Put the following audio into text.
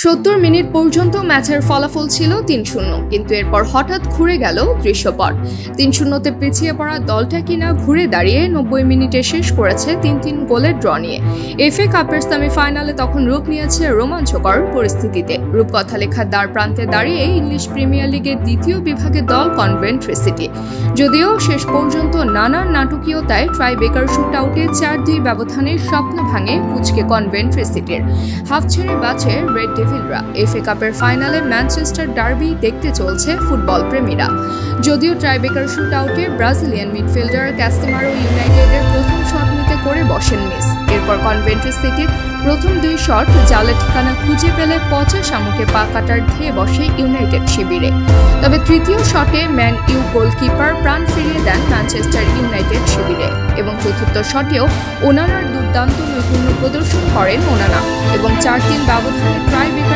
৭০ minute পর্যন্ত ম্যাচের ফলাফল ছিল ৩-০, কিন্তু এরপর হঠাৎ ঘুরে গেল দৃশ্যপট। ৩-০-তে পিছিয়ে পড়া দলটা কিনা ঘুরে দাঁড়িয়ে ৯০ মিনিটে শেষ করেছে ৩-৩ গোলের ড্র নিয়ে। এফএ কাপের সেমিফাইনালে তখন রূপ নিয়েছে রোমাঞ্চকর পরিস্থিতিতে। রূপকথা লেখার দ্বার প্রান্তে দাঁড়িয়ে ইংলিশ প্রিমিয়ার লিগের দ্বিতীয় বিভাগের দল কনভেন্ট্রি সিটি। যদিও শেষ পর্যন্ত নানান নাটকীয়তায় ট্রাইবেকার শুট আউটে ৪-২ ব্যবধানের স্বপ্ন ভাঙে কুচকে কনভেন্ট্রি সিটির। হাফ ছেড়ে বাঁচে রেড ডেভিলরা। এফএ কাপের ফাইনালে ম্যানচেস্টার ডার্বি দেখতে চলছে ফুটবল প্রেমীরা। যদিও ট্রাইবেকার শুট আউটে ব্রাজিলিয়ান মিডফিল্ডার ক্যাস্তেমারো ইউনাইটেডের প্রথম শট নিতে করে বসেন মিস। এরপর কনভেন্ট্রি সিটির প্রথম ২ শট জালে ঠিকানা খুঁজে পেলে পচা শামুকে পা কাটার ধেয়ে বসে ইউনাইটেড শিবিরে। তবে তৃতীয় শটে ম্যান ইউ গোলকিপার প্রাণ ফিরিয়ে দেন ম্যানচেস্টার ইউনাইটেড শিবিরে, এবং চতুর্থ শটেও ওনানার দুর্দান্ত নৈপুণ্য প্রদর্শন করেন ওনানা এবং ৪-৩ ব্যবধানে ট্রাইবেকার